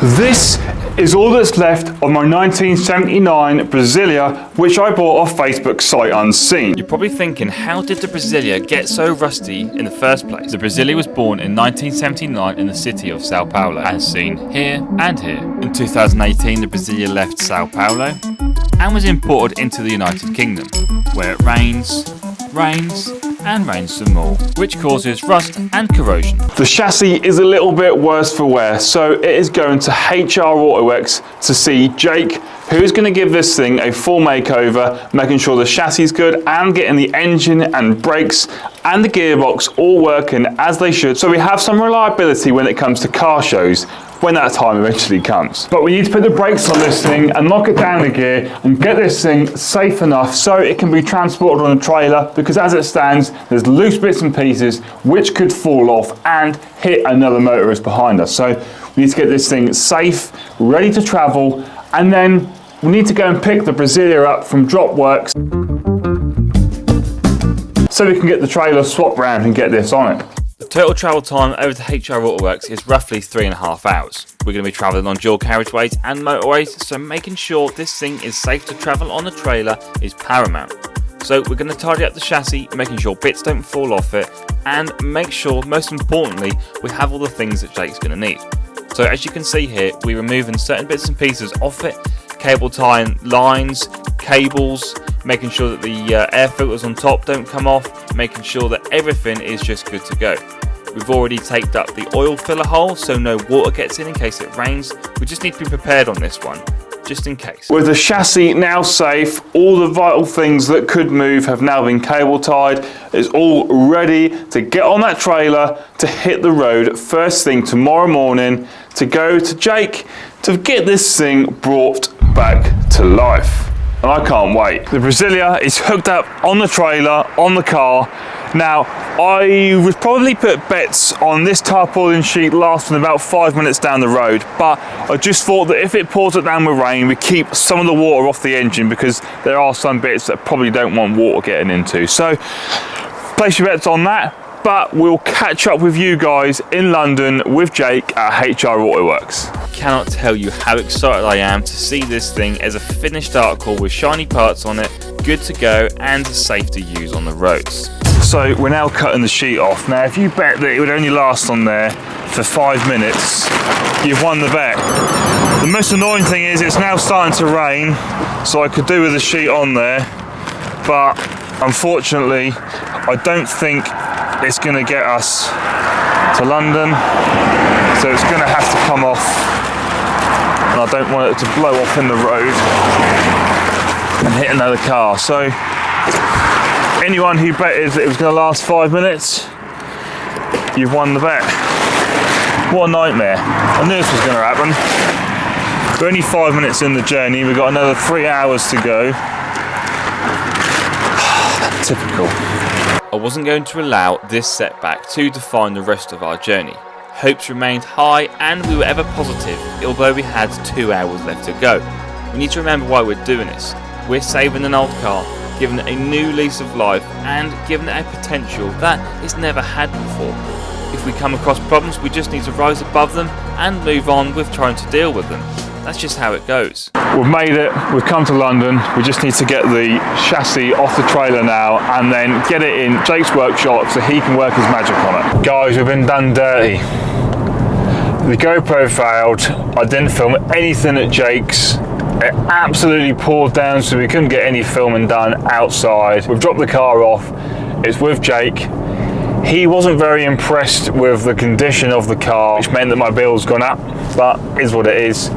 This is all that's left of my 1979 Brasilia, which I bought off Facebook sight unseen. You're probably thinking, how did the Brasilia get so rusty in the first place? The Brasilia was born in 1979 in the city of Sao Paulo, as seen here and here. In 2018, the Brasilia left Sao Paulo and was imported into the United Kingdom, where it rains, and rains some more, which causes rust and corrosion. The chassis is a little bit worse for wear, so it is going to HR Autoworks to see Jake, who's going to give this thing a full makeover, making sure the chassis is good and getting the engine and brakes and the gearbox all working as they should, so we have some reliability when it comes to car shows, when that time eventually comes. But we need to put the brakes on this thing and knock it down a gear and get this thing safe enough so it can be transported on a trailer, because as it stands, there's loose bits and pieces which could fall off and hit another motorist behind us. So we need to get this thing safe, ready to travel, and then we need to go and pick the Brasilia up from Dropworks so we can get the trailer swapped round and get this on it. The total travel time over to HR Autoworks is roughly 3.5 hours. We're going to be travelling on dual carriageways and motorways, so making sure this thing is safe to travel on a trailer is paramount. So we're going to tidy up the chassis, making sure bits don't fall off it, and make sure, most importantly, we have all the things that Jake's going to need. So as you can see here, we're removing certain bits and pieces off it, cable tying lines, cables, making sure that the air filters on top don't come off, making sure that everything is just good to go. We've already taped up the oil filler hole so no water gets in case it rains. We just need to be prepared on this one, just in case. With the chassis now safe, all the vital things that could move have now been cable tied. It's all ready to get on that trailer to hit the road first thing tomorrow morning to go to Jake to get this thing brought back to life. And I can't wait. The Brasilia is hooked up on the trailer, on the car. Now, I would probably put bets on this tarpaulin sheet lasting about 5 minutes down the road, but I just thought that if it pours it down with rain, we keep some of the water off the engine, because there are some bits that probably don't want water getting into. So, place your bets on that, but we'll catch up with you guys in London with Jake at HR Autoworks. Cannot tell you how excited I am to see this thing as a finished article with shiny parts on it, good to go and safe to use on the roads. So we're now cutting the sheet off. Now if you bet that it would only last on there for 5 minutes, you've won the bet. The most annoying thing is it's now starting to rain, so I could do with the sheet on there, but unfortunately I don't think it's going to get us to London, so it's going to have to come off, and I don't want it to blow off in the road and hit another car. So anyone who betted that it was going to last 5 minutes, you've won the bet. What a nightmare. I knew this was going to happen. We're only 5 minutes in the journey, we've got another 3 hours to go. Typical. I wasn't going to allow this setback to define the rest of our journey. Hopes remained high and we were ever positive, although we had 2 hours left to go. We need to remember why we're doing this. We're saving an old car, giving it a new lease of life and giving it a potential that it's never had before. If we come across problems, we just need to rise above them and move on with trying to deal with them. That's just how it goes. We've made it, we've come to London, we just need to get the chassis off the trailer now and then get it in Jake's workshop so he can work his magic on it. Guys, we've been done dirty. The GoPro failed, I didn't film anything at Jake's. It absolutely poured down, so we couldn't get any filming done outside. We've dropped the car off, it's with Jake. He wasn't very impressed with the condition of the car, which meant that my bill's gone up, but is what it is.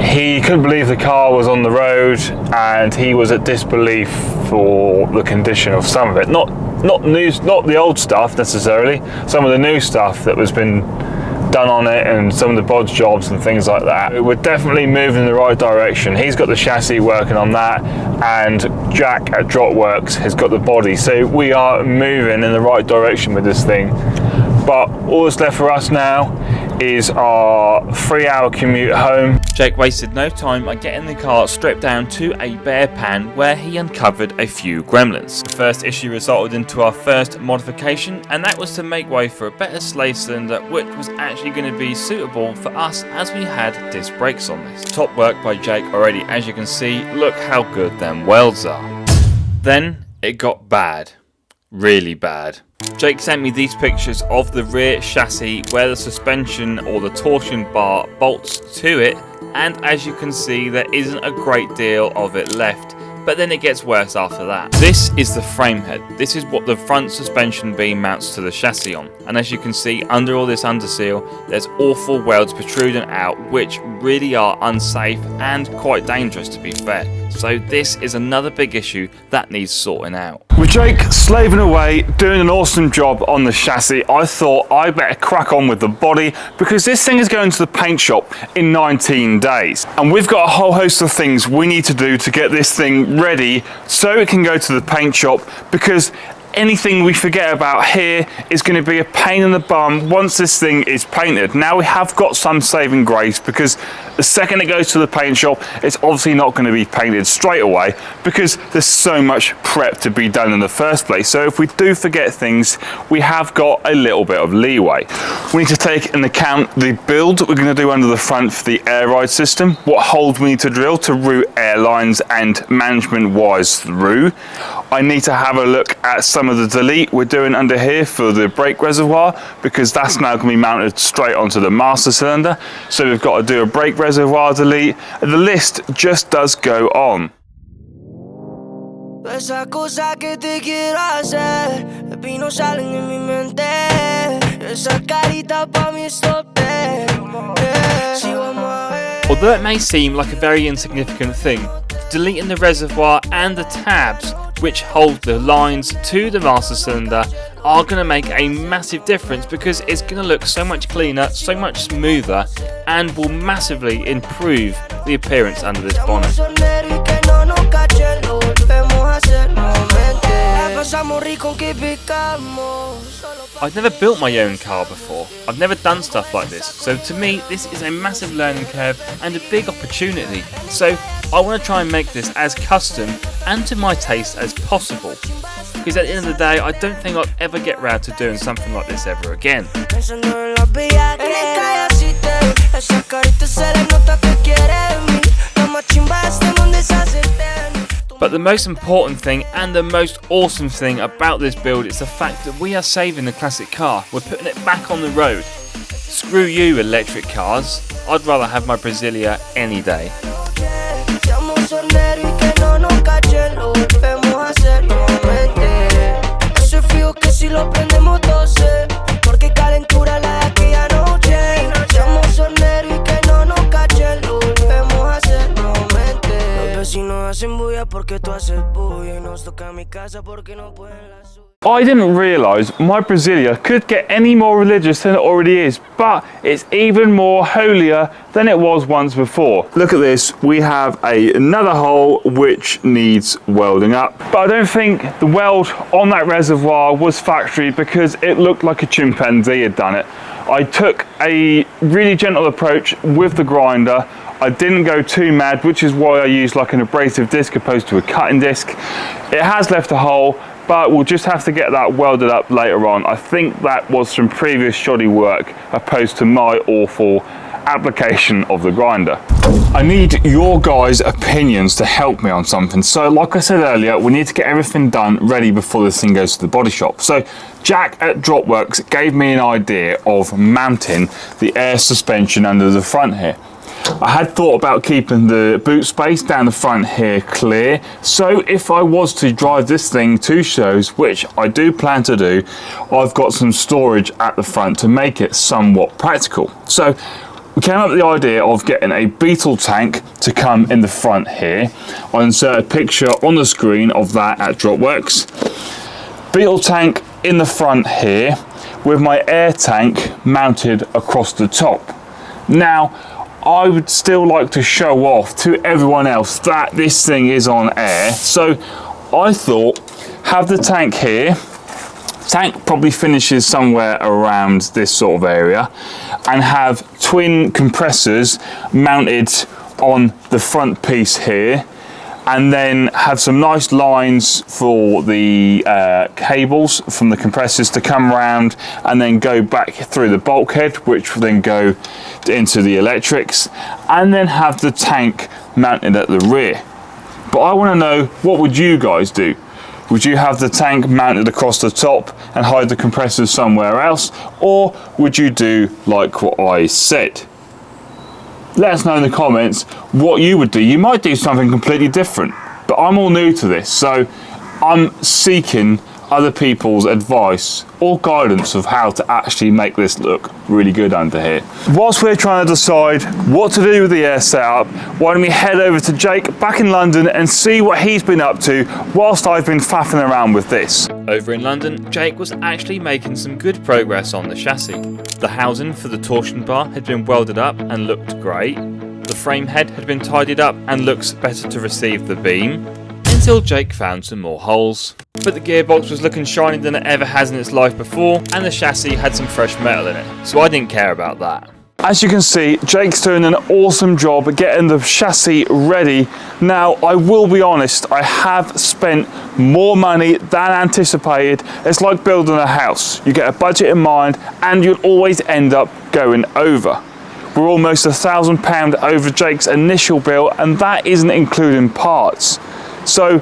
He couldn't believe the car was on the road, and he was at disbelief for the condition of some of it. Not the old stuff necessarily, some of the new stuff that was been done on it and some of the bodge jobs and things like that. We're definitely moving in the right direction. He's got the chassis working on that, and Jack at Dropworks has got the body. So we are moving in the right direction with this thing. But all that's left for us now is our 3-hour commute home. Jake wasted no time by getting the car stripped down to a bare pan where he uncovered a few gremlins. The first issue resulted into our first modification, and that was to make way for a better slave cylinder which was actually going to be suitable for us as we had disc brakes on this. Top work by Jake already, as you can see. Look how good them welds are. Then it got bad. Really bad. Jake sent me these pictures of the rear chassis where the suspension or the torsion bar bolts to it, and as you can see there isn't a great deal of it left, but then it gets worse after that. This is the frame head. This is what the front suspension beam mounts to the chassis on, and as you can see under all this underseal there's awful welds protruding out which really are unsafe and quite dangerous, to be fair. So this is another big issue that needs sorting out. With Jake slaving away, doing an awesome job on the chassis, I thought I better crack on with the body because this thing is going to the paint shop in 19 days. And we've got a whole host of things we need to do to get this thing ready so it can go to the paint shop, because anything we forget about here is going to be a pain in the bum once this thing is painted. Now we have got some saving grace because the second it goes to the paint shop, it's obviously not going to be painted straight away because there's so much prep to be done in the first place. So if we do forget things, we have got a little bit of leeway. We need to take into account the build we're going to do under the front for the air ride system, what holes we need to drill to route air lines and management wires through. I need to have a look at some of the delete we're doing under here for the brake reservoir, because that's now going to be mounted straight onto the master cylinder. So we've got to do a brake reservoir delete. The list just does go on. Esa cosa que te quiero hacer, baby, no salen en mi mente. Esa carita pa' mi stopper. Although it may seem like a very insignificant thing, deleting the reservoir and the tabs which hold the lines to the master cylinder are going to make a massive difference, because it's going to look so much cleaner, so much smoother, and will massively improve the appearance under this bonnet. I've never built my own car before. I've never done stuff like this. So to me, this is a massive learning curve and a big opportunity. So I want to try and make this as custom and to my taste as possible. Because at the end of the day, I don't think I'll ever get round to doing something like this ever again. But the most important thing and the most awesome thing about this build is the fact that we are saving the classic car. We're putting it back on the road. Screw you, electric cars. I'd rather have my Brasilia any day. I didn't realise my Brasilia could get any more religious than it already is, but it's even more holier than it was once before. Look at this, we have another hole which needs welding up, but I don't think the weld on that reservoir was factory because it looked like a chimpanzee had done it. I took a really gentle approach with the grinder. I didn't go too mad, which is why I used like an abrasive disc opposed to a cutting disc. It has left a hole, but we'll just have to get that welded up later on. I think that was some previous shoddy work opposed to my awful application of the grinder. I need your guys' opinions to help me on something. So like I said earlier, we need to get everything done ready before this thing goes to the body shop. So Jack at Dropworks gave me an idea of mounting the air suspension under the front here. I had thought about keeping the boot space down the front here clear, so if I was to drive this thing to shows, which I do plan to do, I've got some storage at the front to make it somewhat practical. So we came up with the idea of getting a Beetle tank to come in the front here. I'll insert a picture on the screen of that at Dropworks. Beetle tank in the front here with my air tank mounted across the top. Now, I would still like to show off to everyone else that this thing is on air. So I thought, have the tank here. Tank probably finishes somewhere around this sort of area, and have twin compressors mounted on the front piece here. and then have some nice lines for the cables from the compressors to come around and then go back through the bulkhead, which will then go into the electrics, and then have the tank mounted at the rear. But I want to know, what would you guys do? Would you have the tank mounted across the top and hide the compressors somewhere else, or would you do like what I said? Let us know in the comments what you would do. You might do something completely different, but I'm all new to this, so I'm seeking other people's advice or guidance of how to actually make this look really good under here. Whilst we're trying to decide what to do with the air setup, why don't we head over to Jake back in London and see what he's been up to whilst I've been faffing around with this. Over in London, Jake was actually making some good progress on the chassis. The housing for the torsion bar had been welded up and looked great. The frame head had been tidied up and looks better to receive the beam, until Jake found some more holes. But the gearbox was looking shinier than it ever has in its life before, and the chassis had some fresh metal in it, so I didn't care about that. As you can see, Jake's doing an awesome job at getting the chassis ready. Now, I will be honest, I have spent more money than anticipated. It's like building a house. You get a budget in mind, and you'll always end up going over. We're almost £1,000 over Jake's initial bill, and that isn't including parts. So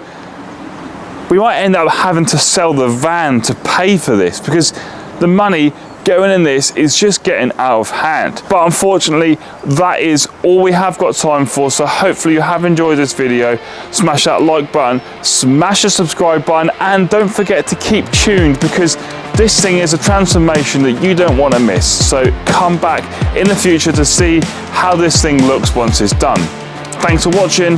we might end up having to sell the van to pay for this, because the money going in this is just getting out of hand. But unfortunately, that is all we have got time for, so hopefully you have enjoyed this video. Smash that like button, smash the subscribe button, and don't forget to keep tuned, because this thing is a transformation that you don't want to miss. So come back in the future to see how this thing looks once it's done. Thanks for watching.